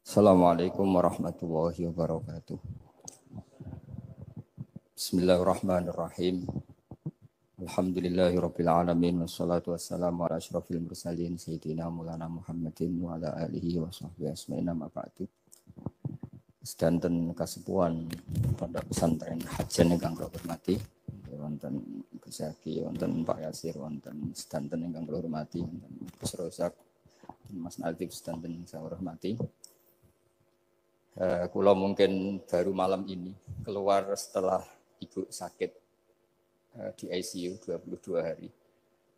Assalamualaikum warahmatullahi wabarakatuh. Bismillahirrahmanirrahim. Alhamdulillahirabbil alamin wassalatu wassalamu ala asyrofil mursalin sayyidina Maulana Muhammadin wa ala alihi wa sahbihi asma'in amma ba'du. Sedanten kasepuhan Pondok Pesantren Hajan ingkang kula hormati, wonten Gus Zaki, wonten Pak Yasir, wonten sedanten ingkang kula hormati, wonten Gus Rozak, Mas Nadif sedanten ingkang saya hormati. Kula mungkin baru malam ini keluar setelah ibu sakit di ICU 22 hari.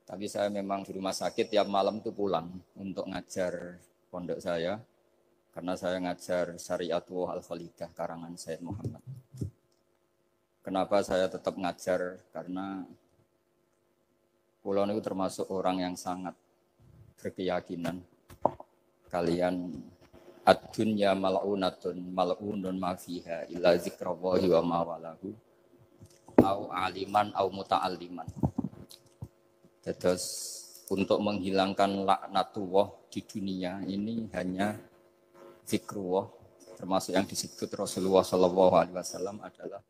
Tapi saya memang di rumah sakit tiap malam itu pulang untuk ngajar pondok saya. Karena saya ngajar Syariatullah Al-Khalidah karangan Sayyid Muhammad. Kenapa saya tetap ngajar? Karena kula niku termasuk orang yang sangat berkeyakinan kalian ad-dunya mal'unatun mal'unun ma fiha illa zikrallahi wa ma walahu au aliman au muta'alliman. Terus untuk menghilangkan laknatullah di dunia ini hanya zikrullah, termasuk yang disebut Rasulullah SAW adalah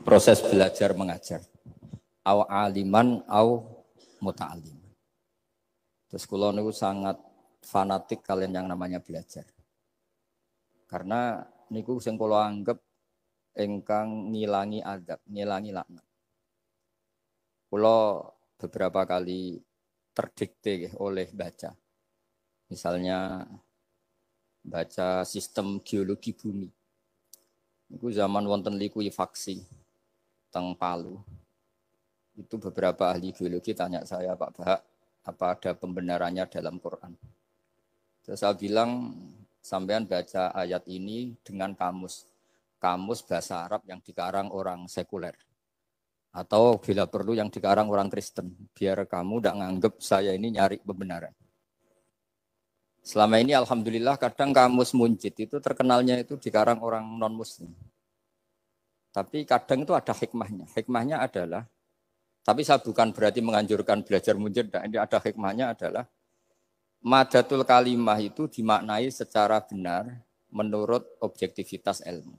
proses belajar mengajar. Au aliman au muta'alliman. Terus kula niku sangat fanatik kalian yang namanya belajar. Karena niku sing kula anggap ingkang ngilangi adab, ngilangi laknat. Kula beberapa kali terdikte oleh baca. Misalnya baca sistem geologi bumi. Niku zaman wonten likuifaksi teng Palu. Itu beberapa ahli geologi tanya saya, Pak Bahak, apa ada pembenarannya dalam Quran? Terus saya bilang, sampean baca ayat ini dengan kamus bahasa Arab yang dikarang orang sekuler. Atau bila perlu yang dikarang orang Kristen. Biar kamu tidak nganggep saya ini nyari pembenaran. Selama ini alhamdulillah kadang kamus Munjid itu terkenalnya itu dikarang orang non-muslim. Tapi kadang itu ada hikmahnya. Hikmahnya adalah, tapi saya bukan berarti menganjurkan belajar Munjid. Ini ada hikmahnya adalah, madatul kalimah itu dimaknai secara benar menurut objektivitas ilmu.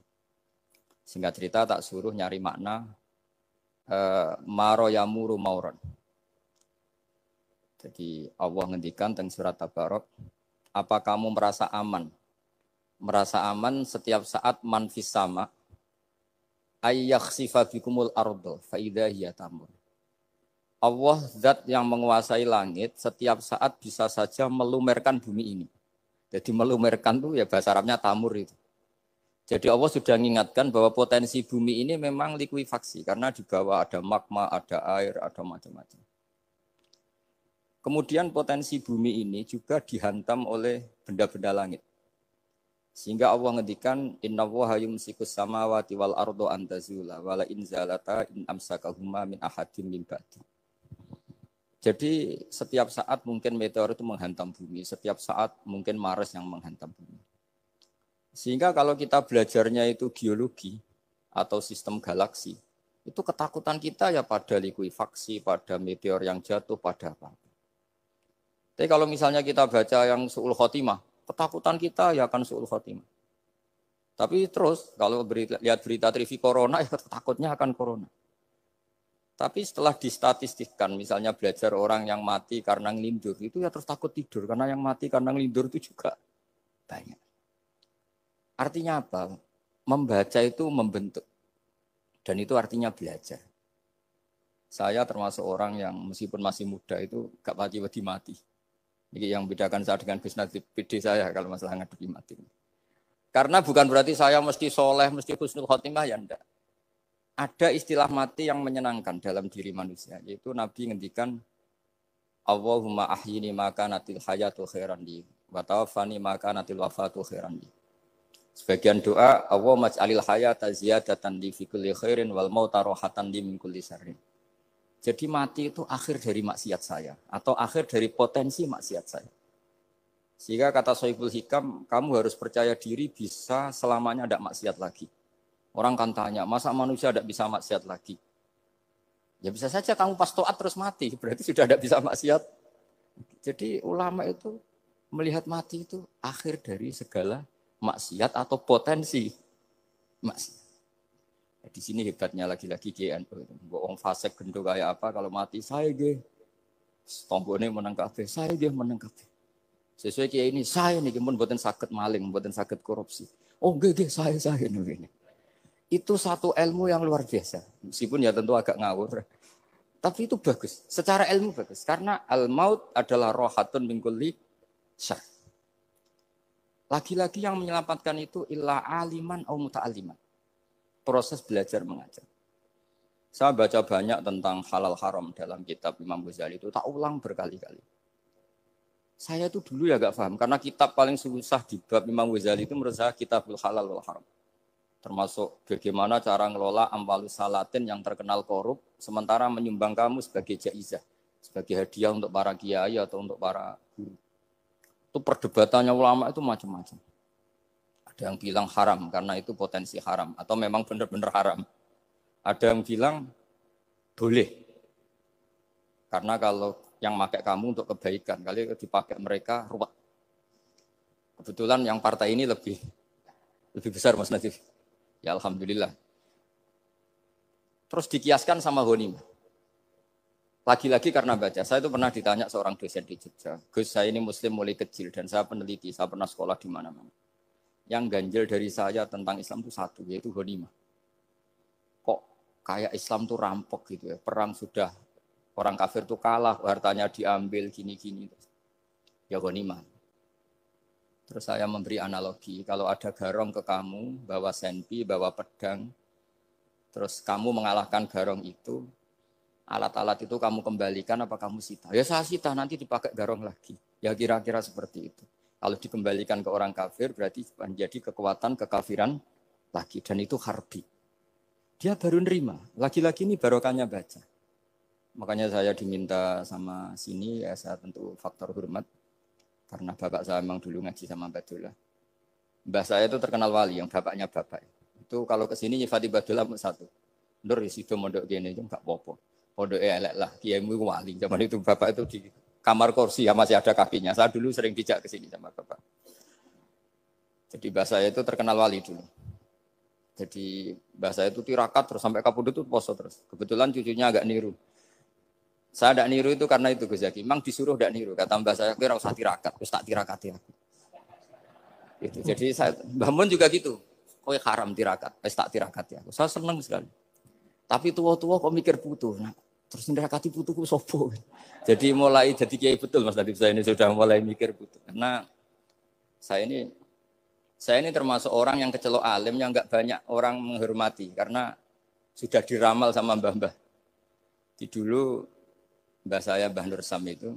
Singkat cerita tak suruh nyari makna maro yamuru mauron. Jadi Allah ngendikan teng surat Tabarok, apa kamu merasa aman? Merasa aman setiap saat man fis sama ayyakhsifa bikumul ardo fa idza hiya tamur. Allah zat yang menguasai langit setiap saat bisa saja melumerkan bumi ini. Jadi melumerkan itu ya bahasa Arabnya tamur itu. Jadi Allah sudah mengingatkan bahwa potensi bumi ini memang likuifaksi karena di bawah ada magma, ada air, ada macam-macam. Kemudian potensi bumi ini juga dihantam oleh benda-benda langit. Sehingga Allah ngendikan innallaha yumsikus samawati wal ardo an tazula wala in zalata in amsakahuma min ahadin min ba'di. Jadi setiap saat mungkin meteor itu menghantam bumi, setiap saat mungkin Mars yang menghantam bumi. Sehingga kalau kita belajarnya itu geologi atau sistem galaksi, itu ketakutan kita ya pada likuifaksi, pada meteor yang jatuh, pada apa. Tapi kalau misalnya kita baca yang su'ul khotimah, ketakutan kita ya akan su'ul khotimah. Tapi terus kalau lihat berita TV corona, ya takutnya akan corona. Tapi setelah distatistikkan, misalnya belajar orang yang mati karena ngelindur, itu ya terus takut tidur. Karena yang mati karena ngelindur itu juga banyak. Artinya apa? Membaca itu membentuk. Dan itu artinya belajar. Saya termasuk orang yang meskipun masih muda itu gak pati-pati mati. Ini yang membedakan saya dengan Gus Nadif PD saya kalau masalah ngadepi mati. Karena bukan berarti saya mesti soleh, mesti husnul khotimah, ya enggak. Ada istilah mati yang menyenangkan dalam diri manusia, yaitu Nabi ngendikan Allahumma ahyini maka natil hayatu khairan li wa tawaffani maka natil wafatu khairan li. Sebagian doa Allahumma ij'alil hayata ziyadatan li fi kulli khairin wal mauta rahatan li min kulli syarrin. Jadi mati itu akhir dari maksiat saya atau akhir dari potensi maksiat saya. Sehingga kata Sohibul Hikam, kamu harus percaya diri bisa selamanya tidak maksiat lagi. Orang kan tanya, masa manusia tidak bisa maksiat lagi? Ya bisa saja kamu pas taat terus mati, berarti sudah tidak bisa maksiat. Jadi ulama itu Melihat mati itu akhir dari segala maksiat atau potensi maksiat. Di sini hebatnya lagi-lagi GNU. Bohong fasek gendong kayak apa kalau mati saya ge. Tombone menang kabeh, saya ge menang kabeh. Sesuai kayak ini saya nih pun buatan sakit maling, buatan sakit korupsi. Oh ge saya ini. Itu satu ilmu yang luar biasa. Meskipun ya tentu agak ngawur. Tapi itu bagus. Secara ilmu bagus. Karena al-maut adalah rohatun min kulli syarr. Lagi-lagi yang menyelamatkan itu illa aliman au muta'aliman. Proses belajar mengajar. Saya baca banyak tentang halal haram dalam kitab Imam Ghazali itu. Tak ulang berkali-kali. Saya itu dulu ya gak paham. Karena kitab paling susah di bab Imam Ghazali itu menurut saya kitabul halal wal haram. Termasuk bagaimana cara ngelola amwalus salatin yang terkenal korup. Sementara menyumbang kamu sebagai jaizah. Sebagai hadiah untuk para kiai atau untuk para guru. Itu perdebatannya ulama itu macam-macam. Ada yang bilang haram karena itu potensi haram atau memang benar-benar haram. Ada yang bilang boleh. Karena kalau yang pakai kamu untuk kebaikan, kali dipakai mereka ruwet. Kebetulan yang partai ini lebih besar Mas Nadif. Ya alhamdulillah. Terus dikiaskan sama ghanimah. Lagi-lagi karena baca, saya itu pernah ditanya seorang dosen di Jogja. Gus, saya ini muslim mulai kecil dan saya peneliti, saya pernah sekolah di mana-mana. Yang ganjil dari saya tentang Islam itu satu, yaitu ghanimah. Kok kayak Islam itu rampok gitu ya, perang sudah, orang kafir itu kalah, hartanya diambil, gini-gini. Ya ghanimah. Terus saya memberi analogi, kalau ada garong ke kamu, bawa senpi, bawa pedang, terus kamu mengalahkan garong itu, alat-alat itu kamu kembalikan apa kamu sita? Ya saya sita, nanti dipakai garong lagi. Ya kira-kira seperti itu. Kalau dikembalikan ke orang kafir berarti menjadi kekuatan kekafiran lagi. Dan itu harbi. Dia baru nerima. Lagi-lagi ini barokahnya baca. Makanya saya diminta sama sini, ya saya tentu faktor hormat. Karena bapak saya memang dulu ngaji sama Badullah. Mbah saya itu terkenal wali, yang bapaknya bapak. Itu kalau kesini nyifati Badullah satu. Nur isido mondok gini, itu enggak apa-apa. Pondok elek lah, kiaimu wali. Zaman itu bapak itu di kamar kursi ya masih ada kakinya. Saya dulu sering dijak ke sini sama bapak. Jadi mbah saya itu terkenal wali dulu. Jadi mbah saya itu tirakat terus sampai kapundhut itu poso terus. Kebetulan cucunya agak niru. Saya tidak niru itu karena itu Gus Zaki. Memang disuruh tidak niru. Kata mbah saya, kira usah tirakat, terus tak tirakati aku. Gitu. Jadi saya, Mbah Mun juga gitu. Kowe haram tirakat, terus tak tirakati aku. Saya senang sekali. Tapi tua-tua kok mikir putu. Nah, terus nirakati putuku sopo. Jadi mulai jadi kiai betul Mas Nadif, saya ini sudah mulai mikir putu. Karena saya ini termasuk orang yang kecelok alim yang enggak banyak orang menghormati karena sudah diramal sama mbah-mbah. Di dulu mbah saya Mbah Nur Sam itu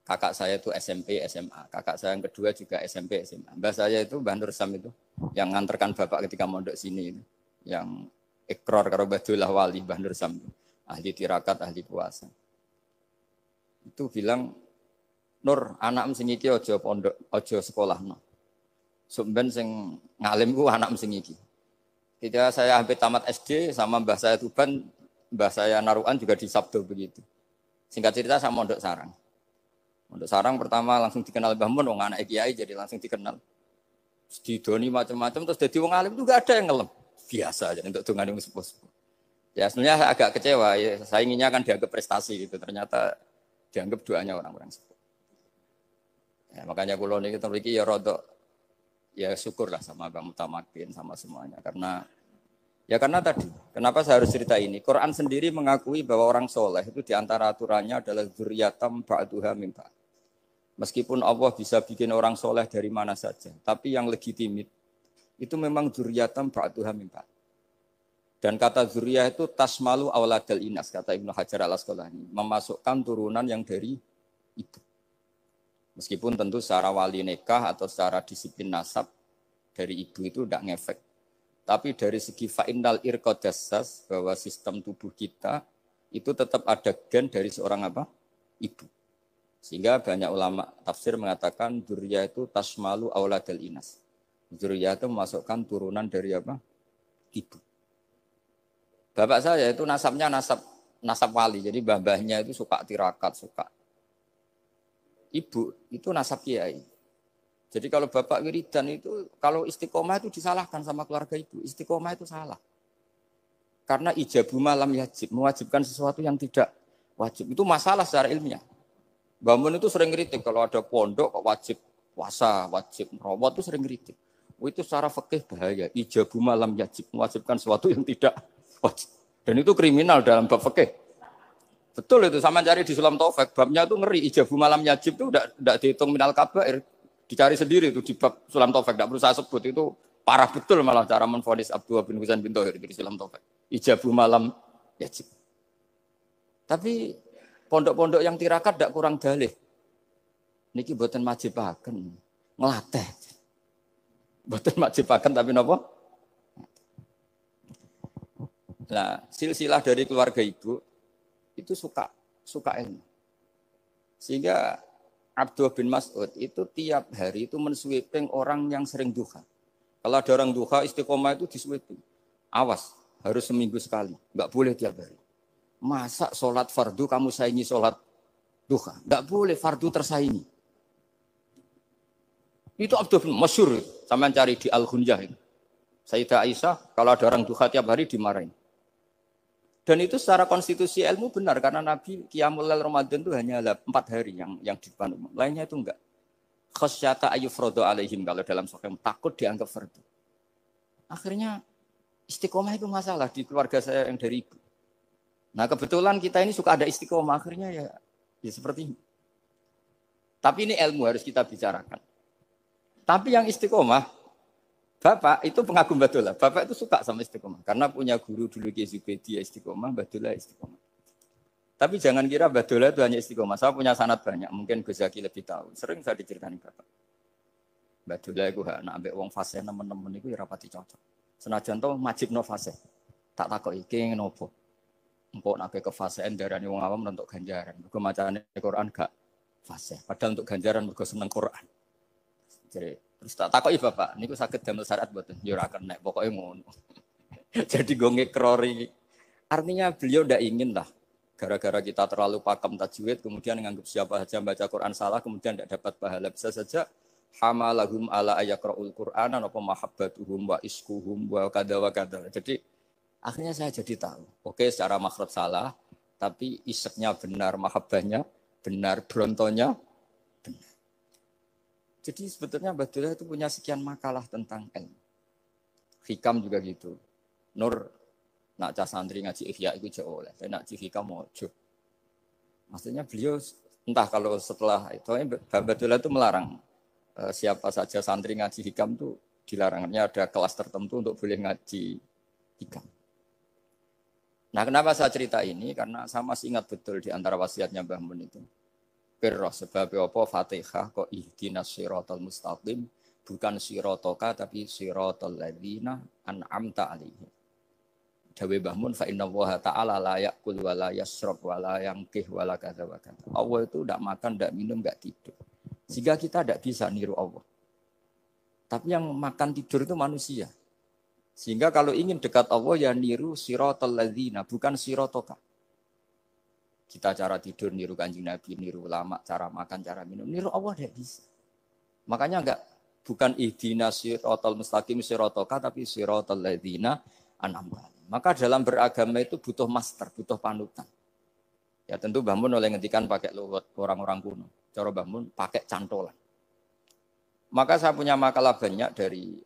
kakak saya itu SMP SMA, kakak saya yang kedua juga SMP SMA. Mbah saya itu Mbah Nur Sam itu yang nganterkan bapak ketika mondok sini itu, yang ikrar karo Badullah wali Mbah Nur Sam, ahli tirakat, ahli puasa. Itu bilang, Nur, anak sing iki aja pondok, aja sekolahno. Sumben sing ngalim ku anak sing iki. Ketika saya hampir tamat SD sama mbah saya Tuban, mbah saya Narukan juga di Sabdo begitu. Singkat cerita saya mondok sarang. Mondok sarang pertama langsung dikenal Mbah Mun, wong anak kiai jadi langsung dikenal. Didoni macam-macam terus jadi wong alim itu enggak ada yang ngelem. Biasa aja untuk dengan yang sepuh-sepuh. Ya sebenarnya saya agak kecewa, ya, saya inginnya kan dianggap prestasi gitu, ternyata dianggap doanya orang-orang sepuh. Ya, makanya kalau ini kita ya rodok, ya syukurlah sama Bang Mutamakin sama semuanya, karena tadi, kenapa saya harus cerita ini? Quran sendiri mengakui bahwa orang soleh itu diantara aturannya adalah dzurriyyatam ba'duha min ba'd. Meskipun Allah bisa bikin orang soleh dari mana saja, tapi yang legitimit itu memang dzurriyyatam ba'duha min ba'd. Dan kata dzurriyah itu tasmalu auladal inas, kata Ibnu Hajar al-Asqalani, memasukkan turunan yang dari ibu. Meskipun tentu secara wali nikah atau secara disiplin nasab dari ibu itu tidak ngefek. Tapi dari segi fa'innal irqadassas, bahwa sistem tubuh kita itu tetap ada gen dari seorang apa? Ibu. Sehingga banyak ulama tafsir mengatakan dzurriyah itu tasmalu auladal inas. Dzurriyah itu memasukkan turunan dari apa? Ibu. Bapak saya itu nasabnya nasab wali, jadi mbah-mbahnya itu suka tirakat, suka ibu itu nasab kiai. Jadi kalau bapak wiridan itu, kalau istiqomah itu disalahkan sama keluarga ibu. Istiqomah itu salah. Karena ijabu malam yajib, mewajibkan sesuatu yang tidak wajib. Itu masalah secara ilmiah. Mbak Mun itu sering kritik kalau ada pondok kok wajib puasa, wajib merawat itu sering kritik. Itu secara fikih bahaya. Ijabu malam yajib, mewajibkan sesuatu yang tidak wajib. Dan itu kriminal dalam bab fikih. Betul itu, sama cari di Sulam Taufik, babnya itu ngeri. Ijabu malam yajib itu tidak dihitung minal kabair. Dicari sendiri itu di bab Sulam Taufik, tidak perlu saya sebut. Itu parah betul malah cara menvonis Abdullah bin Husain bin Thohir di Sulam Taufik. Ijabu malam yajib. Tapi pondok-pondok yang tirakat tidak kurang dalih. Niki boten majibaken, ngelatih. Boten majibaken tapi napa? Nah, silsilah dari keluarga ibu itu suka ilmu. Sehingga Abdullah bin Mas'ud itu tiap hari itu mensweeping orang yang sering duha. Kalau ada orang duha istiqomah itu disweeping. Awas, harus seminggu sekali, enggak boleh tiap hari. Masa sholat fardu kamu saingi sholat duha? Enggak boleh, fardu tersaingi. Itu Abdullah bin masyhur, sampean cari di Al-Ghunjah itu. Sayyidah Aisyah kalau ada orang duha tiap hari dimarahin. Dan itu secara konstitusi ilmu benar karena Nabi Qiyamul Lail Ramadan itu hanya 4 hari yang di depan umum. Lainnya itu enggak. Khasyata ayyufradu alaihim kalau dalam sahih takut dianggap fardu. Akhirnya istiqomah itu masalah di keluarga saya yang dari ibu. Nah, kebetulan kita ini suka ada istiqomah akhirnya ya seperti ini. Tapi ini ilmu harus kita bicarakan. Tapi yang istiqomah Bapak itu pengagum Badullah. Bapak itu suka sama istiqomah. Karena punya guru dulu Ki Zubedi istiqomah, Badullah istiqomah. Tapi jangan kira Badullah itu hanya istiqomah. Saya punya sanad banyak. Mungkin Gus Zaki lebih tahu. Sering saya diceritain Bapak. Badullah itu nak ambek wong fase teman-teman itu rapati cocok. Senajan to majibno fase. Tak takok iki ngopo. Engko nak ke fasean darani wong awam untuk ganjaran. Mergo macane Quran gak fase. Padahal untuk ganjaran mergo seneng Quran. Jadi terus tak takoki Bapak, niku saged damel syariat mboten? Ya ora kenek, pokoke ngono. Jadi go ngekrori. Artinya beliau ndak ingin lah gara-gara kita terlalu pakem tajwid kemudian menganggap siapa saja baca Quran salah kemudian tidak dapat pahala. Bisa saja hamalahum ala ayaqraul Qur'ana apa mahabbatuhum wa iskuhum wa kada wa kada. Jadi akhirnya saya jadi tahu. Oke, secara makhraj salah, tapi iseknya benar, mahabbahnya benar, brontonya benar. Jadi sebetulnya Badullah itu punya sekian makalah tentang ilmu. Hikam juga gitu. Nur nak cah santri ngaji Ihya itu jauh oleh. Saya nak ngaji Hikam mojo. Maksudnya beliau entah kalau setelah itu Badullah itu melarang siapa saja santri ngaji Hikam itu dilarangnya ada kelas tertentu untuk boleh ngaji Hikam. Nah, kenapa saya cerita ini? Karena saya masih ingat betul di antara wasiatnya Mbah Mun itu. Pirroh sebab apa Fatihah kok ihdinas siratal mustaqim bukan siratoka tapi siratal ladzina an'amta alaihim. Dawe Mbah Mun fa innallaha ta'ala la ya'kul wa la yashrab wa la yanqih wa la kadza wa kadza. Allah itu enggak makan, enggak minum, enggak tidur. Sehingga kita enggak bisa niru Allah. Tapi yang makan tidur itu manusia. Sehingga kalau ingin dekat Allah ya niru siratal ladzina bukan siratoka. Kita cara tidur niru Kanjeng Nabi, niru ulama, cara makan, cara minum, niru Allah tidak bisa. Makanya bukan ihdinas siratal mustaqim siratoka tapi siratal ladzina an'amta. Maka dalam beragama itu butuh master, butuh panutan. Ya tentu Mbah Mun oleh ngendikan pakai luwet orang-orang kuno. Cara Mbah Mun pakai cantolan. Maka saya punya makalah banyak dari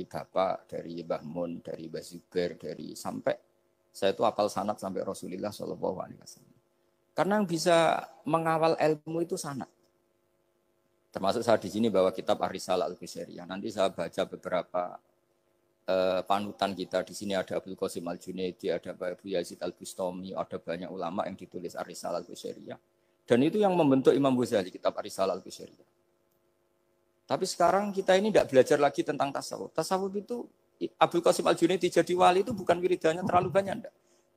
Bapak, dari Mbah Mun, dari Mbah Zubair, dari sampai saya itu hafal sanad sampai Rasulullah SAW. Karena yang bisa mengawal ilmu itu sanad. Termasuk saya di sini bawa kitab Ar-Risalah Al-Qusairiyah. Nanti saya baca beberapa panutan kita. Di sini ada Abdul Qasim Al-Junaidi, ada Abu Yazid Al-Bustami, ada banyak ulama yang ditulis Ar-Risalah Al-Qusairiyah. Dan itu yang membentuk Imam Ghazali, kitab Ar-Risalah Al-Qusairiyah. Tapi sekarang kita ini tidak belajar lagi tentang tasawuf. Tasawuf itu Abdul Qasim Al-Junaidi jadi wali itu bukan wiridannya terlalu banyak. Enggak.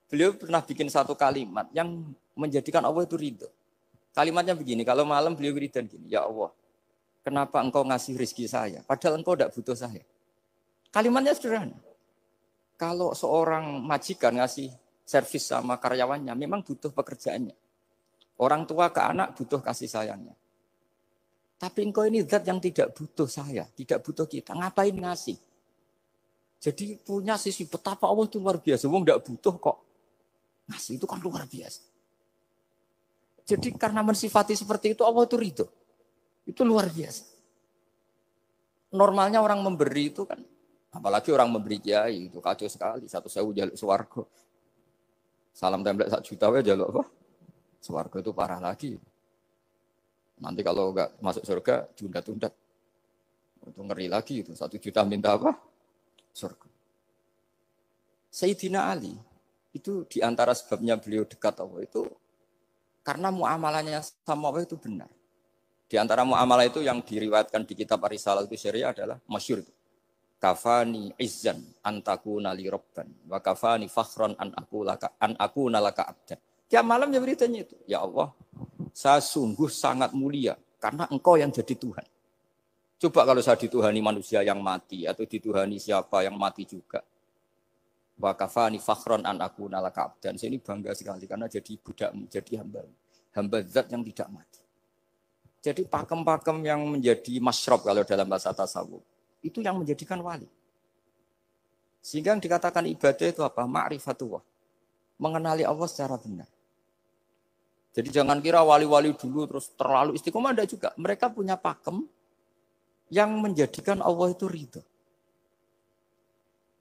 Beliau pernah bikin satu kalimat yang menjadikan Allah itu ridho. Kalimatnya begini, kalau malam beliau wiridan gini, ya Allah, kenapa engkau ngasih rezeki saya? Padahal engkau tidak butuh saya. Kalimatnya sederhana. Kalau seorang majikan ngasih servis sama karyawannya, memang butuh pekerjaannya. Orang tua ke anak butuh kasih sayangnya. Tapi engkau ini zat yang tidak butuh saya, tidak butuh kita. Ngapain ngasih? Jadi punya sisi betapa Allah itu luar biasa. Wong tidak butuh kok. Ngasih itu kan luar biasa. Jadi karena mensifati seperti itu Allah itu ridho. Itu luar biasa. Normalnya orang memberi itu kan, apalagi orang memberi kiai itu kacau sekali. 1.000 jaluk swarga. Salam template 1 juta ya jaluk apa? Swarga itu parah lagi. Nanti kalau enggak masuk surga, tunda-tunda. Itu ngeri lagi itu. 1 juta minta apa? Surga. Sayyidina Ali, itu diantara sebabnya beliau dekat Allah itu, karena muamalahnya sama Allah itu benar. Di antara muamalah itu yang diriwayatkan di kitab Ar-Risalah itu syariah adalah masyhur itu. Kafani izzan antakuna li rabban wa kafani fakhran an akuna laka abdan. Tiap malam ya beritanya itu. Ya Allah, saya sungguh sangat mulia karena engkau yang jadi Tuhan. Coba kalau saya dituhani manusia yang mati atau dituhani siapa yang mati juga. Wa kafani fakhran an akuna laka abdan. Saya ini bangga sekali karena jadi budak, jadi hamba zat yang tidak mati. Jadi pakem-pakem yang menjadi masyrob kalau dalam bahasa tasawuf itu yang menjadikan wali. Sehingga yang dikatakan ibadah itu apa? Ma'rifatullah. Mengenali Allah secara benar. Jadi jangan kira wali-wali dulu terus terlalu istiqomah, ada juga. Mereka punya pakem yang menjadikan Allah itu ridho.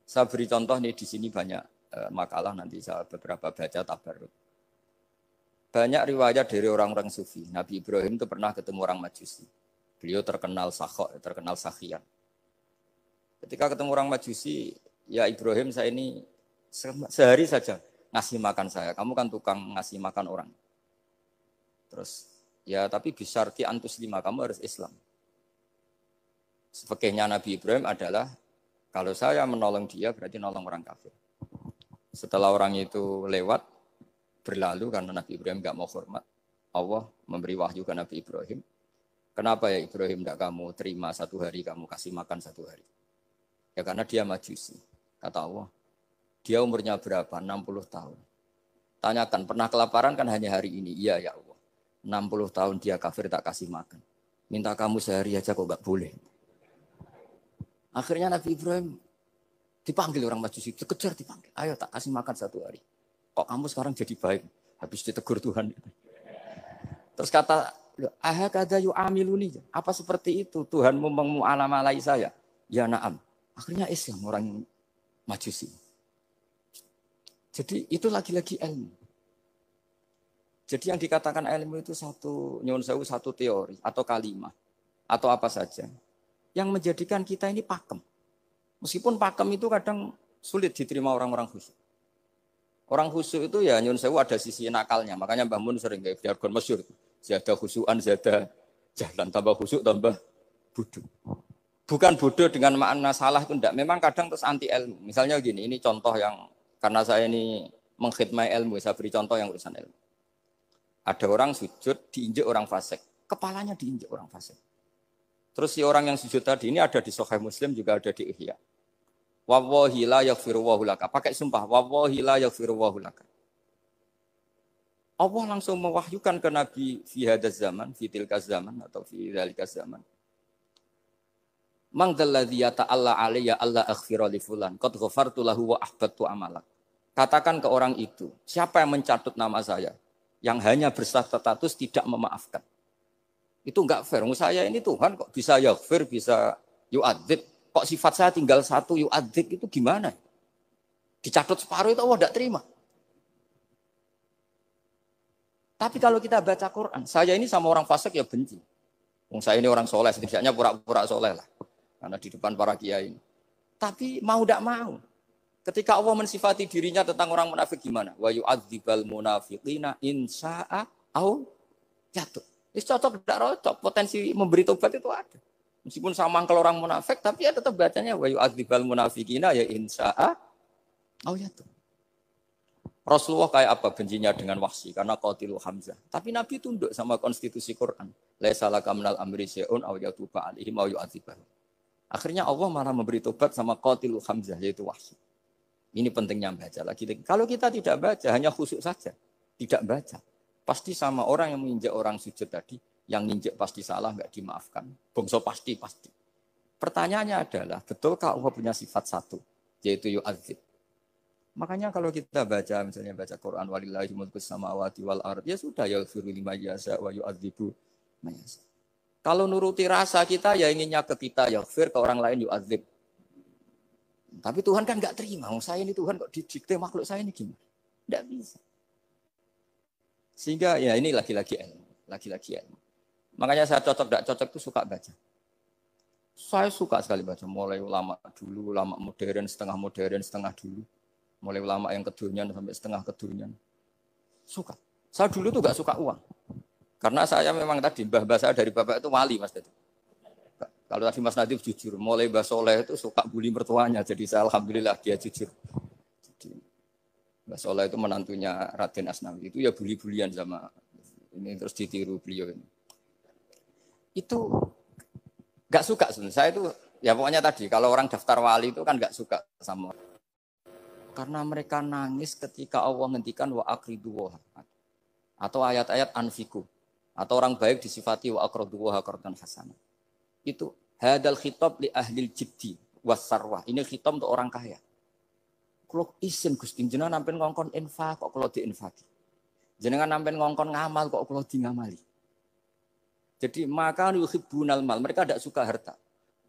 Saya beri contoh nih di sini banyak makalah nanti saya beberapa baca tabarruk. Banyak riwayat dari orang-orang sufi. Nabi Ibrahim itu pernah ketemu orang Majusi. Beliau terkenal sakhok, terkenal sakhian. Ketika ketemu orang Majusi, ya Ibrahim saya ini sehari saja ngasih makan saya. Kamu kan tukang ngasih makan orang. Terus, ya tapi bisyarti antus lima, kamu harus Islam. Fikihnya Nabi Ibrahim adalah, kalau saya menolong dia berarti nolong orang kafir. Setelah orang itu lewat, berlalu karena Nabi Ibrahim enggak mau hormat, Allah memberi wahyu ke Nabi Ibrahim. Kenapa ya Ibrahim enggak kamu terima 1 hari, kamu kasih makan 1 hari? Ya karena dia Majusi. Kata Allah, dia umurnya berapa? 60 tahun. Tanyakan, pernah kelaparan kan hanya hari ini? Iya ya Allah. 60 tahun dia kafir tak kasih makan. Minta kamu sehari aja kok enggak boleh. Akhirnya Nabi Ibrahim dipanggil orang Majusi, dikejar dipanggil. Ayo tak kasih makan 1 hari. Kok kamu sekarang jadi baik? Habis ditegur Tuhan. Terus kata, ahakadha yu'amiluni. Apa seperti itu? Tuhanmu memu'alamalai saya. Ya na'am. Akhirnya Islam orang Majusi. Jadi itu lagi-lagi ilmu. Jadi yang dikatakan ilmu itu satu teori atau kalimat. Atau apa saja. Yang menjadikan kita ini pakem. Meskipun pakem itu kadang sulit diterima orang-orang khusyuk. Orang khusyuk itu ya nyun sewu ada sisi nakalnya. Makanya Mbah Mun sering kayak jargon masyhur. Zada khusyuan, zada jalan, tambah khusyuk, tambah bodoh. Bukan bodoh dengan makna salah itu enggak. Memang kadang terus anti ilmu. Misalnya gini, ini contoh yang karena saya ini mengkhidmati ilmu, saya beri contoh yang urusan ilmu. Ada orang sujud diinjek orang fasik, kepalanya diinjek orang fasik. Terus si orang yang sujud tadi ini ada di Sahih Muslim, juga ada di Ihya. Wallahi la yaghfirullahu laka. Pakai sumpah, wallahi la yaghfirullahu laka. Allah langsung mewahyukan ke Nabi fi hadzal zaman, fi tilkaz zaman atau fi dzalikaz zaman. Man dzalladzi yata'alla alayya alla aghfira li fulan qad ghafartu lahu wa ahbattu amalak. Katakan ke orang itu, siapa yang mencatut nama saya yang hanya berstatus tidak memaafkan. Itu enggak fair. Saya ini Tuhan kok bisa yaghfir, bisa yu'adzib. Kok sifat saya tinggal 1 yu'adzib itu gimana? Dicatut separuh itu Allah tidak terima. Tapi kalau kita baca Quran, saya ini sama orang fasik ya benci. Saya ini orang soleh, setidaknya pura-pura soleh lah. Karena di depan para kiai. Tapi mau tidak mau. Ketika Allah mensifati dirinya tentang orang munafik gimana? Wa yu'adzibal munafiqina insya'a au jatuh. Ini cocok tidak cocok, potensi memberi tobat itu ada. Meskipun sama kalau orang munafik, tapi ya tetap bacanya wa yu'adzibal munafiqina ya insya'a au jatuh. Rasulullah kayak apa bencinya dengan Wahsy karena qatilu Hamzah. Tapi Nabi tunduk sama konstitusi Quran. Laisa laka minal amri syai'un aw yatuba alaihim aw yu'adzibahum. Akhirnya Allah malah memberi tobat sama qatilu Hamzah yaitu Wahsy. Ini pentingnya baca lagi. Kalau kita tidak baca, hanya khusyuk saja, tidak baca, pasti sama orang yang menginjak orang sujud tadi, Yang nginjek pasti salah, nggak dimaafkan. Bongso pasti. Pertanyaannya adalah, betulkah Allah punya sifat satu? Yaitu yu'adzib. Makanya kalau kita baca, misalnya baca Quran, walillahi mulkus samawati wal ard, ya sudah, yaghfiru liman yasha wa yu'adzibu man yasha. Kalau nuruti rasa kita, ya inginnya ke kita, yaghfir, ke orang lain yu'adzib. Tapi Tuhan kan nggak terima. Saya ini Tuhan kok didikte makhluk saya ini gimana? Nggak bisa. Sehingga ya ini lagi-lagi ilmu. Makanya saya tidak cocok itu suka baca. Saya suka sekali baca. Mulai ulama dulu, ulama modern, setengah dulu. Mulai ulama yang kedunian sampai setengah kedunian. Suka. Saya dulu tuh nggak suka uang. Karena saya memang tadi, mbah-mbah saya dari bapak itu wali, Mas Nadif. Kalau tadi Mas Nadif jujur, mulai Mbah Soleh itu suka bully mertuanya. Jadi saya alhamdulillah dia jujur. Jadi, Mbah Soleh itu menantunya Raden Asnawi. Itu ya bully-bulian sama ini, terus ditiru beliau ini. Itu nggak suka sebenarnya. Saya itu, ya pokoknya tadi, kalau orang daftar wali itu kan nggak suka sama. Karena mereka nangis ketika Allah ngendikan wa aqridu atau ayat-ayat anfiku. Atau orang baik disifati wa aqridu wa qardan hasanah. Itu hadal khitab li ahlil jiddi wasarwah. Ini khitab untuk orang kaya. Kalau isin Gusti jenengan nampen ngongkon infak kok kalau diinfaki. Jenengan nampen ngongkon ngamal kok kalau di ngamali. Jadi maka yuhibbunal mal, mereka tidak suka harta.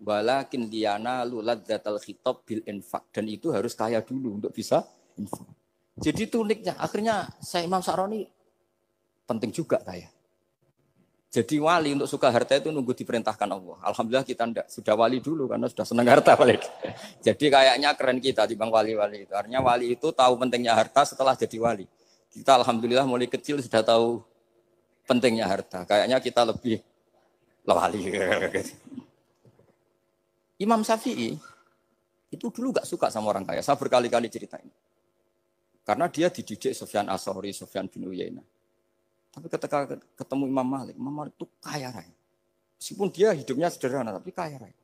Walakin liyana luladzatal khitab bil infak, dan itu harus kaya dulu untuk bisa infak. Jadi itu uniknya. Akhirnya saya Imam Sa'roni penting juga kaya. Jadi wali untuk suka harta itu nunggu diperintahkan Allah. Alhamdulillah kita enggak, sudah wali dulu karena sudah senang harta balik. Jadi kayaknya keren kita dibanding wali-wali itu. Artinya wali itu tahu pentingnya harta setelah jadi wali. Kita alhamdulillah mulai kecil sudah tahu pentingnya harta. Kayaknya kita lebih wali. Imam Syafi'i itu dulu gak suka sama orang kaya. Saya berkali-kali ceritain. Karena dia dididik Sufyan As-Tsauri, Sufyan bin Uyainah. Tapi ketika ketemu Imam Malik itu kaya raya. Meskipun dia hidupnya sederhana, tapi kaya raya.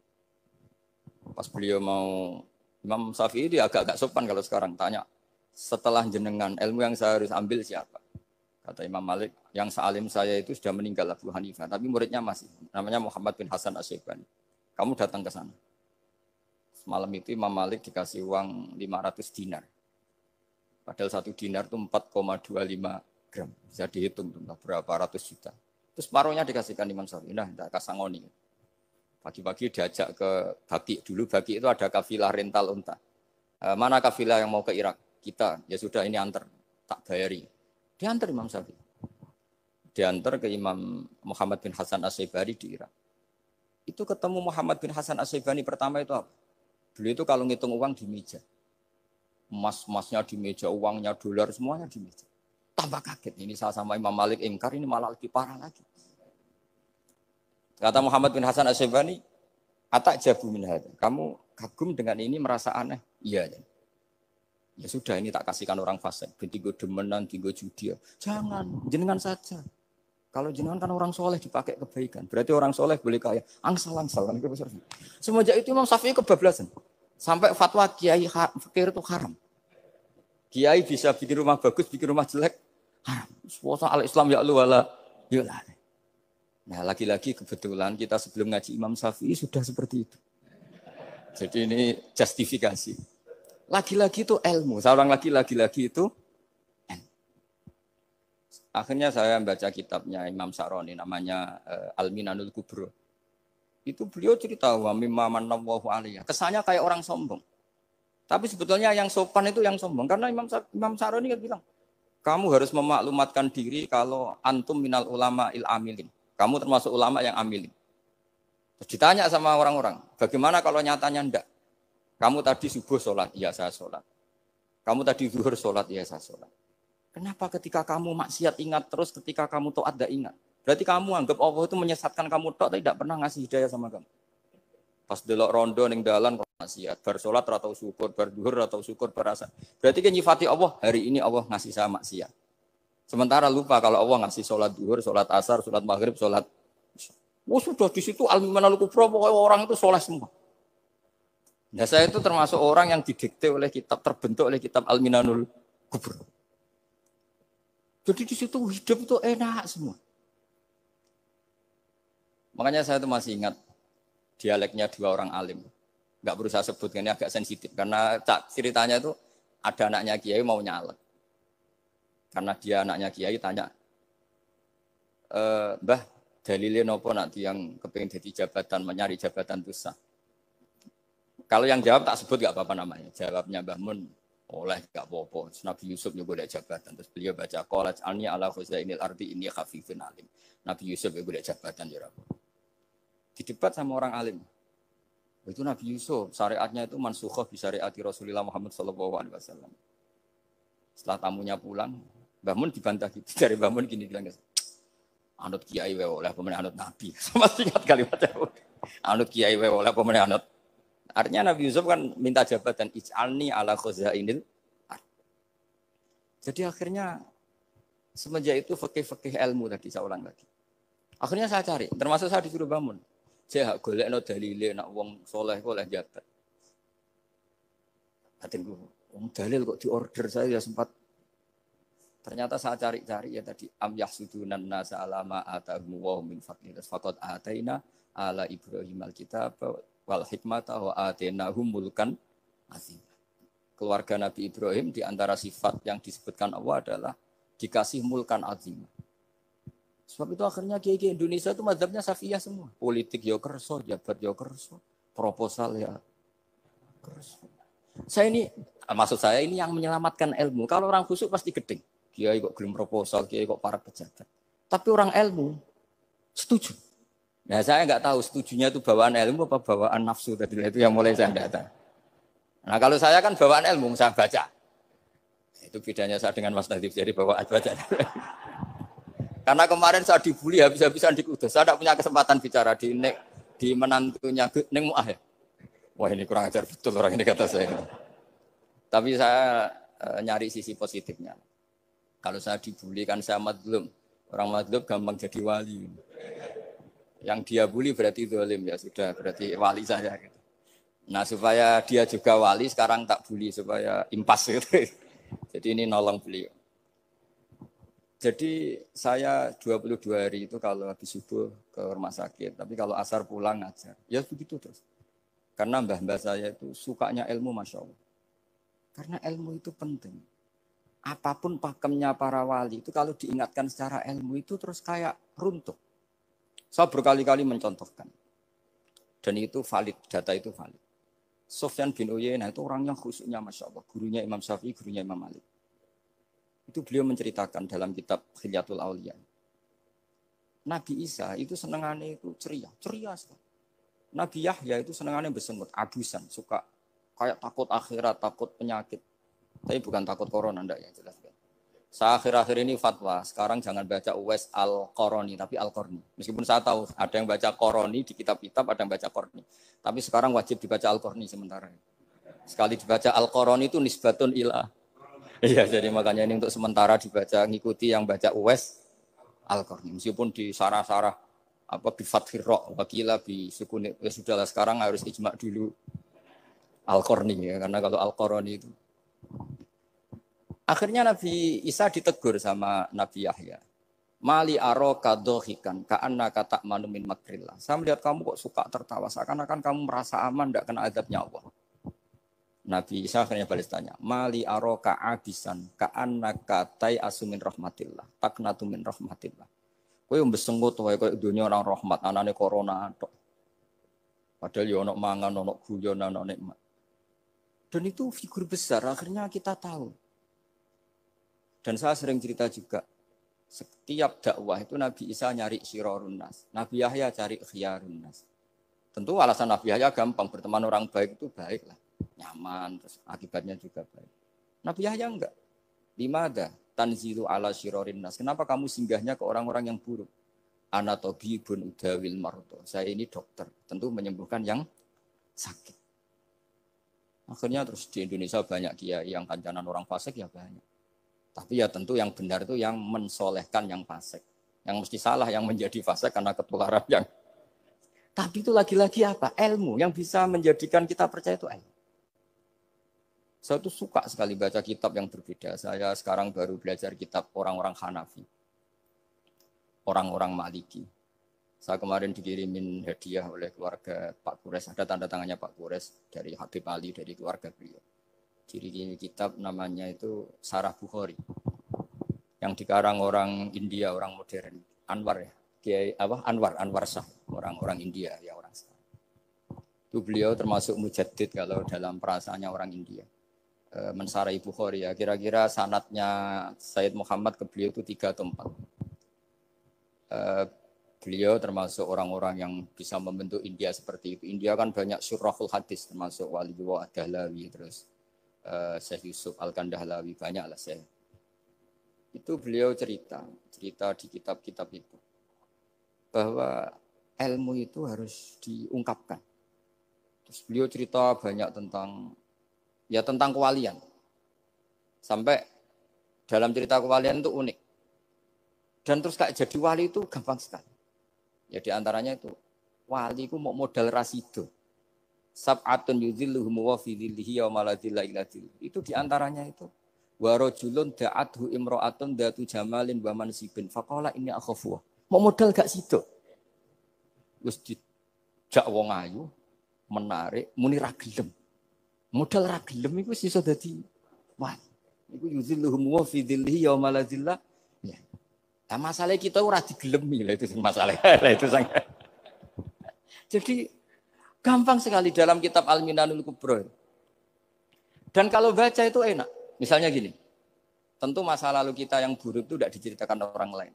Pas beliau mau, Imam Syafi'i dia agak-agak sopan kalau sekarang tanya, setelah jenengan, ilmu yang saya harus ambil siapa? Kata Imam Malik, yang sealim saya itu sudah meninggal Abu Hanifah, tapi muridnya masih, namanya Muhammad bin Hasan Asy-Syaibani. Kamu datang ke sana. Semalam itu Imam Malik dikasih uang 500 dinar. Padahal 1 dinar itu 4,25 gram. Bisa dihitung berapa ratus juta. Terus separuhnya dikasihkan Imam Syafi'i. Nah, tidak kasangoni. Pagi-pagi diajak ke Baki. Dulu Baki itu ada kafilah rental unta. Mana kafilah yang mau ke Irak? Kita. Ya sudah ini antar. Tak bayari. Diantar Imam Syafi'i. Diantar ke Imam Muhammad bin Hasan Asy-Syaibani di Irak. Itu ketemu Muhammad bin Hasan Asy-Syaibani pertama itu apa? Beliau itu kalau ngitung uang di meja. Emas-emasnya di meja, uangnya, dolar, semuanya di meja. Tambah kaget, ini saya sama Imam Malik ingkar, ini malah lebih parah lagi. Kata Muhammad bin Hasan Asy-Syaibani, atak jabu min hadza. Kamu kagum dengan ini, merasa aneh? Iya. Ya sudah, ini tak kasihkan orang fasik. Tinggo demenan, tinggo judi. Jangan, jenengan saja. Kalau jenengan kan orang soleh dipakai kebaikan. Berarti orang soleh boleh kaya. Angsal-angsal. Semenjak itu Imam Syafi'i kebablasan. Sampai fatwa kiai fakir itu haram. Kiai bisa bikin rumah bagus, bikin rumah jelek. Haram. Suasa al-Islam ya lu wala. Yalah. Nah lagi-lagi kebetulan kita sebelum ngaji Imam Syafi'i sudah seperti itu. Jadi ini justifikasi. Lagi-lagi itu ilmu. Seorang lagi-lagi itu akhirnya saya baca kitabnya Imam Sa'roni namanya Al-Minanul Kubro. Itu beliau cerita wa mimma manallahu alaihi. Kesannya kayak orang sombong. Tapi sebetulnya yang sopan itu yang sombong karena Imam Sa'roni kan bilang, kamu harus memaklumatkan diri kalau antum minal ulama il amilin. Kamu termasuk ulama yang amilin. Terus ditanya sama orang-orang, bagaimana kalau nyatanya enggak? Kamu tadi subuh sholat, iya saya sholat. Kamu tadi zuhur sholat, iya saya sholat. Kenapa ketika kamu maksiat ingat terus, ketika kamu taat tidak ingat? Berarti kamu anggap Allah itu menyesatkan kamu tok, tidak pernah ngasih hidayah sama kamu. Pas delok rondo ning dalan kok maksiat, bar salat ora tau syukur, bar zuhur ora tau syukur, berasa. Berarti kan nyifati Allah, hari ini Allah ngasih saya maksiat. Sementara lupa kalau Allah ngasih salat zuhur, salat asar, salat maghrib, salat. Oh sudah di situ al-minanul kubro, pokoknya orang itu soleh semua. Nah saya itu termasuk orang yang didikte oleh kitab, terbentuk oleh kitab al-minanul kubro. Jadi di situ hidup itu enak semua. Makanya saya tuh masih ingat dialeknya dua orang alim. Nggak berusaha sebut, ini agak sensitif. Karena ceritanya itu ada anaknya kiai mau nyalek. Karena dia anaknya kiai tanya, Mbah, dalilnya nopo nanti yang kepengen jadi jabatan, mencari jabatan itu sah. Kalau yang jawab tak sebut gak apa-apa namanya. Jawabnya Mbah Mun, oleh gak apa-apa. Nabi Yusuf juga ada jabatan. Terus beliau baca, Qalat alni ala khuzainil ardi ini khafifin alim. Nabi Yusuf juga ada jabatan. Ya Rabbi. Didebat sama orang alim. Itu Nabi Yusuf, syariatnya itu mansukhoh di syariati Rasulullah Muhammad SAW. Setelah tamunya pulang, Mbah Mun dibantah gitu. Dari Mbah Mun gini bilang, anut kiai wae oleh pemenang anut nabi. Sama ingat kalimatnya. Anut kiai wae oleh pemenang anut. Artinya Nabi Yusuf kan minta jabatan ij'alni ala khuzainil. Jadi akhirnya semenjak itu fikih-fikih ilmu tadi saya ulang lagi. Akhirnya saya cari, termasuk saya disuruh bangun. Saya golekno dalile nak wong soleh oleh jabat. Katanya wong dalil kok diorder saya sempat. Ternyata saya cari-cari ya tadi am yahsudunan nasa alama atahum wa min fadlih faqad ataina ala Ibrahim alkitab wal hikmata wa atainahum mulkan azim. Keluarga Nabi Ibrahim di antara sifat yang disebutkan Allah adalah dikasih mulkan azim. Sebab itu akhirnya kiai-kiai Indonesia itu mazhabnya Safiyah semua. Politik ya kerso, jabat ya kerso, proposal ya kerso. Maksud saya ini yang menyelamatkan ilmu. Kalau orang khusyuk pasti gedeng. Kiai kok gelem proposal, kiai kok para pejabat. Tapi orang ilmu setuju. Nah saya nggak tahu setujunya itu bawaan ilmu apa bawaan nafsu tadi itu yang mulai saya data. Nah kalau saya kan bawaan ilmu saya baca. Itu bedanya saya dengan Mas Nadif jadi bawaan baca. Karena kemarin saya dibully habis-habisan di Kudus. Saya tidak punya kesempatan bicara di menantunya Neng Muah ya. Wah ini kurang ajar betul orang ini kata saya. Tapi saya nyari sisi positifnya. Kalau saya dibully kan saya madlum. Orang madlum gampang jadi wali. Yang dia bully berarti zalim ya sudah berarti wali saya. Nah supaya dia juga wali sekarang tak bully supaya impas gitu. Jadi ini nolong beliau. Jadi saya 22 hari itu kalau habis subuh ke rumah sakit. Tapi kalau asar pulang ngajar. Ya begitu terus. Karena mbah-mbah saya itu sukanya ilmu Masya Allah. Karena ilmu itu penting. Apapun pakemnya para wali itu kalau diingatkan secara ilmu itu terus kayak runtuh. Saya berkali-kali mencontohkan. Dan itu valid, data itu valid. Sufyan bin Uyainah itu orang yang khusyuknya Masya Allah. Gurunya Imam Syafi'i, gurunya Imam Malik. Itu beliau menceritakan dalam kitab Khilyatul Auliya. Nabi Isa itu senengannya itu ceria sekali. Nabi Yahya itu senengannya bersengut, abusan, suka kayak takut akhirat, takut penyakit. Tapi bukan takut corona, enggak ya jelas. Saya akhir-akhir ini fatwa, sekarang jangan baca Uwais Al-Qarani, tapi Al-Qarni. Meskipun saya tahu ada yang baca Qarani di kitab-kitab, ada yang baca Qarni. Tapi sekarang wajib dibaca Al-Qarni sementara. Sekali dibaca Al-Qarani itu nisbatun ilah. Iya, jadi makanya ini untuk sementara dibaca, ngikuti yang baca Uwais Al-Qarni. Meskipun di sarah-sarah, apa di Fathir Ra' wakilah di sukun, ya sudahlah sekarang harus ijma dulu Al-Qarni ya, karena kalau Al-Qarani itu akhirnya Nabi Isa ditegur sama Nabi Yahya. Mali aroka dohikan ka'anna kata manumin makrillah. Saya melihat kamu kok suka tertawa. Seakan-akan kamu merasa aman tidak kena azabnya Allah. Nabi Isa akhirnya balas tanya. Mali aroka abisan ka'anna katai asumin rahmatillah. Taknatu min rahmatillah. Kowe mbesengut wae koyo dunya orang rahmat. Anane corona tok. Padahal ya ono mangan, ono guyon, ono nikmat. Dan itu figur besar. Akhirnya kita tahu. Dan saya sering cerita juga, setiap dakwah itu Nabi Isa nyari syirorun nas, Nabi Yahya cari khiyarun nas. Tentu alasan Nabi Yahya gampang, berteman orang baik itu baik lah, nyaman, terus akibatnya juga baik. Nabi Yahya enggak. Limada tanzilu ala syirorin nas. Kenapa kamu singgahnya ke orang-orang yang buruk? Ana tabibun udawil marto. Saya ini dokter, tentu menyembuhkan yang sakit. Akhirnya terus di Indonesia banyak kiai yang kancanan orang fasik ya banyak. Tapi ya tentu yang benar itu yang mensolehkan yang fasik. Yang mesti salah yang menjadi fasik karena ketularan yang. Tapi itu lagi-lagi apa? Ilmu yang bisa menjadikan kita percaya itu ilmu. Saya tuh suka sekali baca kitab yang berbeda. Saya sekarang baru belajar kitab orang-orang Hanafi. Orang-orang Maliki. Saya kemarin dikirimin hadiah oleh keluarga Pak Kures, ada tanda tangannya Pak Kures dari Habib Ali, dari keluarga beliau. Ciri kitab namanya itu Sarah Bukhari, yang dikarang orang India, orang modern, Anwar ya, Kiai Anwar Shah, orang India ya orang Shah. Itu beliau termasuk mujaddid kalau dalam perasaannya orang India. Mensarai Bukhari ya, kira-kira sanadnya Sayyid Muhammad ke beliau itu 3 atau 4. Beliau termasuk orang-orang yang bisa membentuk India seperti itu. India kan banyak syurahul hadis, termasuk Waliullah Ad-Dahlawi, terus Syekh Yusuf Al-Kandahlawi, banyak lah saya. Itu beliau cerita di kitab-kitab itu, bahwa ilmu itu harus diungkapkan. Terus beliau cerita banyak tentang kewalian. Sampai dalam cerita kewalian itu unik. Dan terus kayak jadi wali itu gampang sekali. Ya diantaranya itu wali itu mau modal rasido. Sab'atun yudhilluhum wa fi dhillihi yawma la dhilla illa dhill. Itu diantaranya itu wa rajulun da'athu imra'atun datu jamalin wa mansibin faqala inni akhafu. Mau modal gak sido. Wis dijak wong ayu menarik muni ra gelem. Modal ra gelem iku wis iso dadi wali. Iku yudhilluhum wa fi dhillihi yawma la dhilla. Ya. Nah, masalah kita ora digelemi lah itu masalah. Itu sangat. Jadi gampang sekali dalam kitab Al-Minanul Kubra. Dan kalau baca itu enak. Misalnya gini. Tentu masa lalu kita yang buruk itu tidak diceritakan orang lain.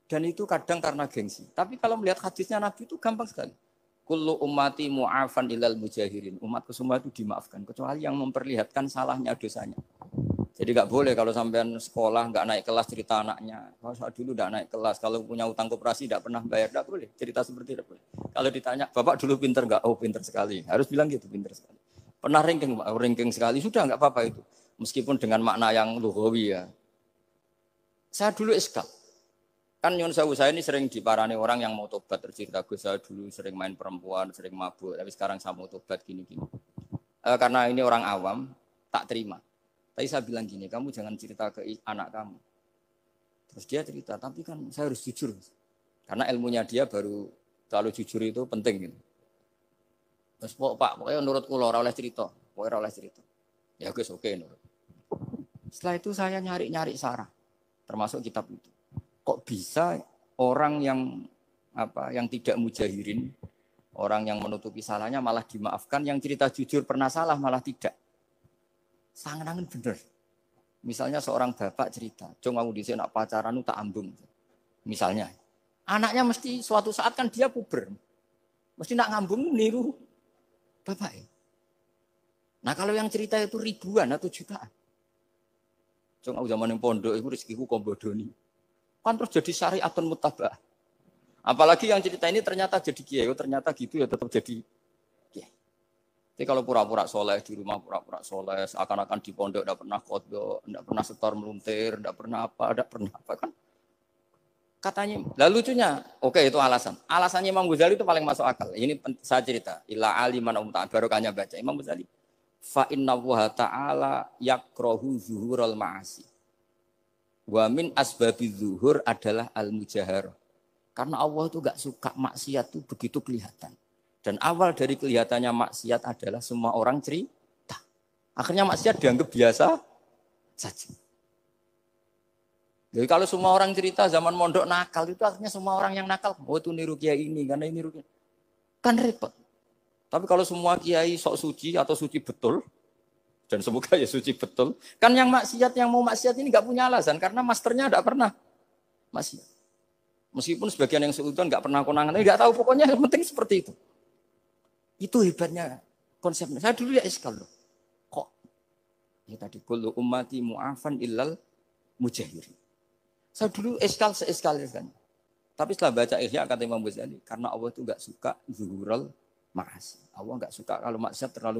Dan itu kadang karena gengsi. Tapi kalau melihat hadisnya Nabi itu gampang sekali. Kullu ummati mu'afan ilal mujahirin. Umatku semua itu dimaafkan. Kecuali yang memperlihatkan salahnya dosanya. Jadi nggak boleh kalau sampean sekolah nggak naik kelas cerita anaknya. Kalau saat dulu nggak naik kelas, kalau punya utang koperasi nggak pernah bayar, nggak boleh cerita seperti itu. Kalau ditanya, bapak dulu pinter nggak? Oh pinter sekali. Harus bilang gitu, pinter sekali. Pernah ranking sekali, sudah nggak apa-apa itu. Meskipun dengan makna yang lughawi ya. Saya dulu iskal. Kan nyun sewu saya ini sering diparani orang yang mau tobat, tercerita gue saya dulu sering main perempuan, sering mabuk, tapi sekarang saya mau tobat gini-gini. Karena ini orang awam, tak terima. Tapi saya bilang gini, kamu jangan cerita ke anak kamu. Terus dia cerita, tapi kan saya harus jujur. Karena ilmunya dia baru terlalu jujur itu penting. Gitu. Terus pokoknya menurut kula ora oleh cerita. Pokoknya ora oleh cerita. Ya guys, oke. Nurut. Setelah itu saya nyari-nyari sarah. Termasuk kitab itu. Kok bisa orang yang tidak mujahirin, orang yang menutupi salahnya malah dimaafkan, yang cerita jujur pernah salah malah tidak. Sangat bener. Misalnya seorang bapak cerita, "Jong aku dhisik nak pacaran tak ambung." Misalnya, anaknya mesti suatu saat kan dia puber. Mesti nak ngambung niru bapak. Nah, kalau yang cerita itu ribuan atau jutaan. Jong aku zaman yang pondok iku rezekiku kombodoni. Kan terus jadi syariatun mutabah. Apalagi yang cerita ini ternyata jadi kiai, ternyata gitu ya tetap jadi kiai. Jadi kalau pura-pura soleh di rumah, pura-pura soleh, seakan-akan di pondok tidak pernah kodok, tidak pernah setor meluntir, tidak pernah apa kan? Katanya, lalu lucunya, oke itu alasan. Alasannya Imam Ghazali itu paling masuk akal. Ini saya cerita, ila aliman barokahnya baca Imam Ghazali. Fa inna wa ta'ala yakrahu zuhurul ma'asi. Wa min asbabiz zuhur adalah al-mujaharah. Karena Allah itu enggak suka maksiat itu begitu kelihatan. Dan awal dari kelihatannya maksiat adalah semua orang cerita. Akhirnya maksiat dianggap biasa saja. Jadi kalau semua orang cerita zaman mondok nakal itu akhirnya semua orang yang nakal. Oh itu niru kiai ini, karena ini niru kiai. Kan repot. Tapi kalau semua kiai sok suci atau suci betul, dan semoga ya suci betul, kan yang mau maksiat ini nggak punya alasan karena masternya nggak pernah maksiat. Meskipun sebagian yang seutuhan nggak pernah konangan, nggak tahu pokoknya yang penting seperti itu. Itu hebatnya konsepnya. Saya dulu ya iskal loh. Kok? Ya tadi kullu ummati mu'afan illal mujahirin. Saya dulu seiskal. Tapi setelah baca Ihya kata Imam Ghazali, karena Allah itu enggak suka zuhurul ma'asi. Allah enggak suka kalau maksiat terlalu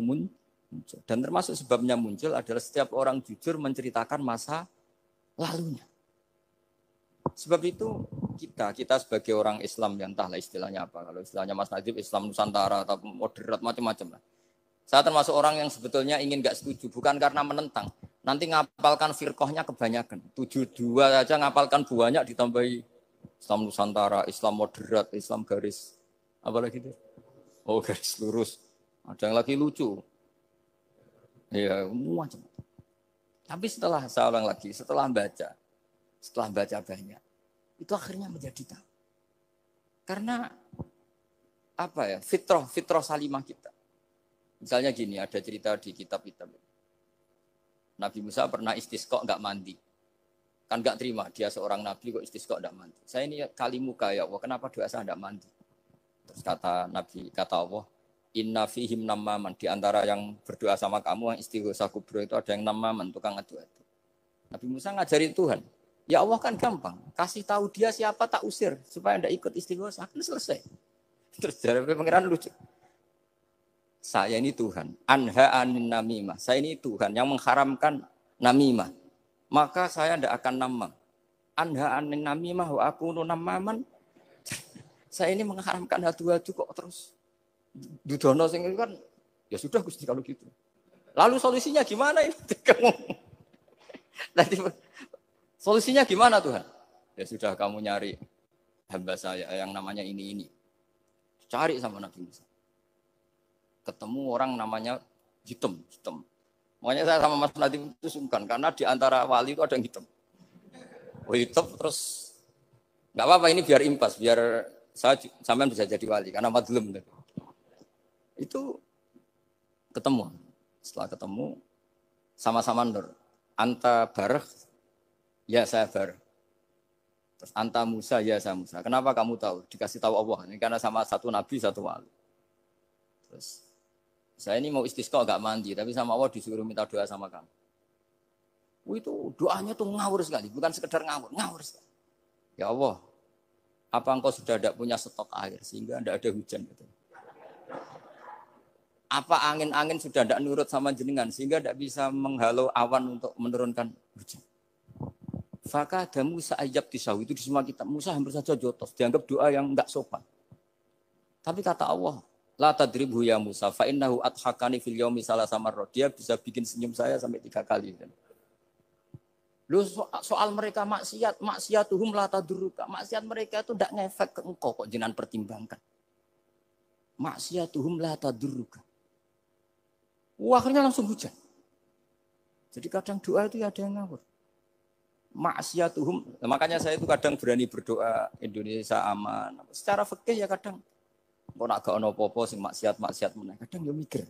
muncul. Dan termasuk sebabnya muncul adalah setiap orang jujur menceritakan masa lalunya. Sebab itu kita sebagai orang Islam yang entahlah istilahnya apa. Kalau istilahnya Mas Najib Islam Nusantara atau moderat macam-macam lah. Saya termasuk orang yang sebetulnya ingin enggak setuju. Bukan karena menentang. Nanti ngapalkan firqahnya kebanyakan. 72 aja ngapalkan banyak ditambahi Islam Nusantara, Islam moderat, Islam garis apa lagi itu? Oh, garis lurus. Ada yang lagi lucu. Ya, macam. Tapi saya ulang lagi, setelah baca banyak, itu akhirnya menjadi tahu. Karena apa ya? Fitrah salimah kita. Misalnya gini, ada cerita di kitab-kitab. Nabi Musa pernah istisqa enggak mandi. Kan enggak terima, dia seorang nabi kok istisqa enggak mandi. Saya ini kali muka ya Allah, kenapa doa saya enggak mandi? Terus kata Allah, inna fihim namaman, di antara yang berdoa sama kamu yang istighosa kubro itu ada yang namaman, tukang adu-adu. Nabi Musa ngajarin Tuhan, ya Allah kan gampang, kasih tahu dia siapa tak usir supaya enggak ikut istighosa, kan selesai. Terus dari pengiran lucu. Saya ini Tuhan, anha anin namimah. Saya ini Tuhan yang mengharamkan namimah. Maka saya tidak akan namam. Anha anin namimah wa akunu namaman. Saya ini mengharamkan adu-adu kok terus. Dudono sing kan ya sudah Gusti kalau gitu. Lalu solusinya gimana ini? Nanti solusinya gimana Tuhan? Ya sudah kamu nyari hamba saya yang namanya ini. Cari sama Nabi Musa. Ketemu orang namanya hitam. Makanya saya sama Mas Nadiem itu sungkan karena di antara wali itu ada yang hitam. Oh hitam terus nggak apa-apa ini biar impas, biar saya sampean bisa jadi wali karena madlum. Itu ketemu. Setelah ketemu sama-sama nur. Anta barah, ya saya barah. Terus anta Musa, ya saya Musa. Kenapa kamu tahu? Dikasih tahu Allah. Ini karena sama satu nabi, satu wali. Terus saya ini mau istisqa enggak mandi, tapi sama Allah disuruh minta doa sama kamu. Itu doanya tuh ngawur sekali, bukan sekedar ngawur sekali. Ya Allah, apa engkau sudah tidak punya stok air sehingga tidak ada hujan? Gitu. Apa angin-angin sudah tidak nurut sama jenengan sehingga tidak bisa menghalau awan untuk menurunkan hujan? Fakah ada Musa ayab kisah itu di semua kitab. Musa hampir saja jotos, dianggap doa yang enggak sopan. Tapi kata Allah, la tadribhu ya Musa fa innahu adhakani fil yaumi salasa marrat. Dia bisa bikin senyum saya sampai 3 kali. Lu soal mereka maksiatuhum la tadurruka. Maksiat mereka itu tidak ngefek ke engkau kok jenengan pertimbangkan. Maksiatuhum la tadurruka. Akhirnya langsung hujan. Jadi kadang doa itu ada yang ngawur. Maksiatuhum, makanya saya itu kadang berani berdoa Indonesia aman. Secara fikih ya kadang kok nak gak ono apa-apa sing maksiat meneh. Kadang yo mikir.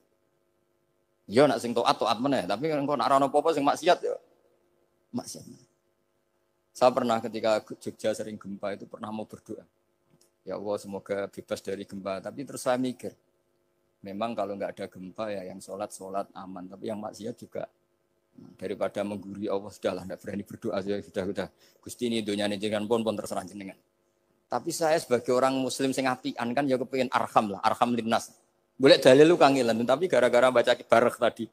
Ya nak sing taat meneh, tapi kok nak ora ono apa-apa sing maksiat ya maksiat meneh. Saya pernah ketika Jogja sering gempa itu pernah mau berdoa. Ya Allah semoga bebas dari gempa, tapi terus saya mikir. Memang kalau enggak ada gempa ya yang sholat aman, tapi yang maksiat juga daripada menggurui Allah sudahlah enggak berani berdoa sudah. Gusti ini dunyane jenengan pun terserah jenengan. Tapi saya sebagai orang muslim sing apian kan ya kepengin arham linnas. Boleh dalil lu kangelan, tapi gara-gara baca barek tadi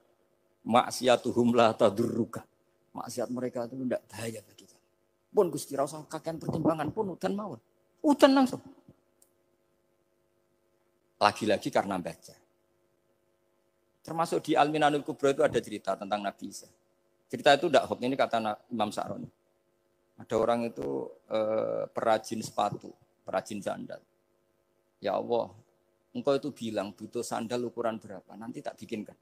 maksiatuhum la tadurruka. Maksiat mereka itu tidak bahaya bagi kita. Pun Gusti ra usah kakean pertimbangan pun udan mawon. Udan langsung. Lagi-lagi karena baca. Termasuk di Al-Minanul Kubra itu ada cerita tentang Nabi Isa. Cerita itu tidak hoax, ini kata Imam Sa'roni. Ada orang itu perajin sepatu, perajin sandal. Ya Allah, engkau itu bilang butuh sandal ukuran berapa, nanti tak bikinkan.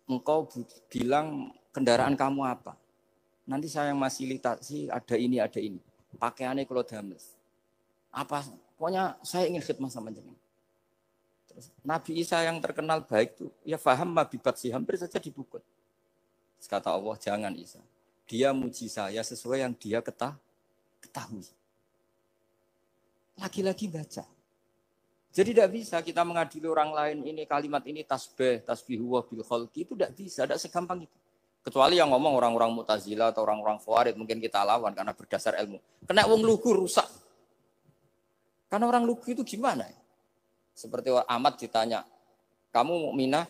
Engkau bilang kendaraan kamu apa, nanti saya yang fasilitasi ada ini. Pakaiannya kalau dames. Apa, pokoknya saya ingin khidmah sama jenengan. Terus Nabi Isa yang terkenal baik itu, ya faham mabibat sih, hampir saja dibukut. Terus kata Allah, jangan Isa. Dia muji saya sesuai yang dia ketahui. Lagi-lagi baca. Jadi tidak bisa kita mengadili orang lain ini kalimat ini tasbih huwa bil khalqi itu tidak bisa, tidak segampang itu. Kecuali yang ngomong orang-orang Mu'tazilah atau orang-orang Khawarij mungkin kita lawan karena berdasar ilmu. Kena wong lugu rusak. Karena orang lugu itu gimana? Seperti Ahmad ditanya, kamu mukminah?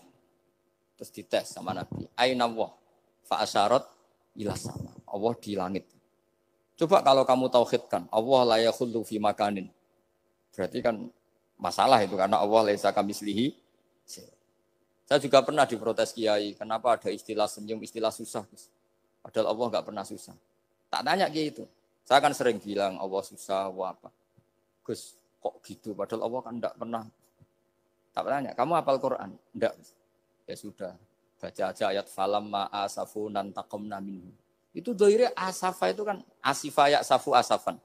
Terus dites sama Nabi. Aina Allah fa asyarat ila sama. Allah di langit. Coba kalau kamu tauhidkan, Allah la yakhullu fi makanin. Berarti kan masalah itu karena Allah laisa kamitslihi. Saya juga pernah diprotes kiai, kenapa ada istilah senyum, istilah susah. Padahal Allah enggak pernah susah. Tak tanya kiai itu. Saya kan sering bilang Allah susah, Allah apa. Gus, kok gitu? Padahal Allah kan tidak pernah. Tak tanya, kamu hafal Quran? Enggak. Ya sudah, baca aja ayat falam ma'asafu nantakomna minhu. Itu doire asafa itu kan asifa ya safu asafan.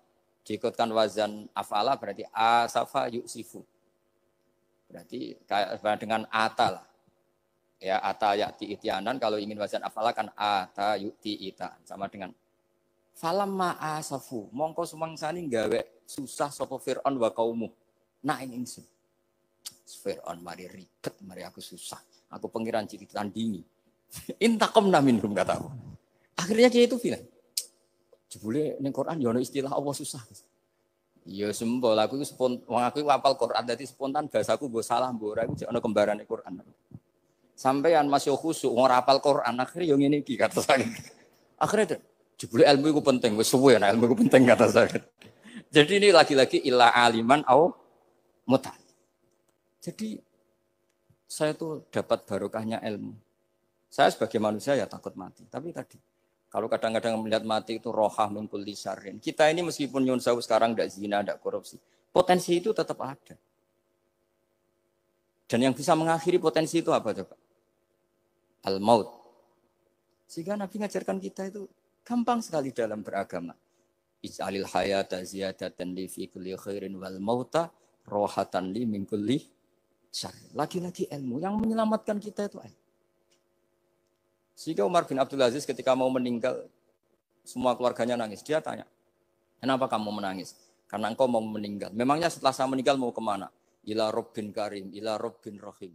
Diikutkan wazan afala berarti asafa yuksifu. Berarti kayak dengan ata lah. Ya ata ya'ti ityanan, kalau ingin wazan afala kan ata yu'ti itaan. Sama dengan falam ma'asafu. Mongko sumangsani gawe susah sapa Fir'aun wa kaumu. Nah ini ingsun. Fir'aun mari ribet, mari aku susah. Aku pengiran jadi tandingi. Intakomna minhum kataku. Akhirnya dia itu bilang, jebule ning Quran ya ono istilah Allah susah. Ya sembol aku iku wong aku hafal Quran dadi spontan bahasaku mbok salah mbok ora iku jek ono kembarane Quran. Sampeyan masih khusuk ora hafal Quran akhirnya yo ngene iki kata saya. Akhirnya jebule ilmu iku penting wis suwe nek ilmu iku penting kata saya. Jadi ini lagi-lagi illa aliman au muta. Jadi saya tuh dapat barokahnya ilmu. Saya sebagai manusia ya takut mati. Tapi tadi, kalau kadang-kadang melihat mati itu rohah min kulli syarrin. Kita ini meskipun nyun sewu sekarang tidak zina, tidak korupsi. Potensi itu tetap ada. Dan yang bisa mengakhiri potensi itu apa coba? Al-maut. Sehingga Nabi ngajarkan kita itu gampang sekali dalam beragama. Ij'alil hayata ziyadatan li fi kulli khairin wal mauta rohatan li min kulli syarrin. Lagi-lagi ilmu yang menyelamatkan kita itu ilmu. Sehingga Umar bin Abdul Aziz ketika mau meninggal, semua keluarganya nangis. Dia tanya, kenapa kamu menangis? Karena engkau mau meninggal. Memangnya setelah saya meninggal mau kemana? Ila Rabbin Karim, ila Rabbin Rahim.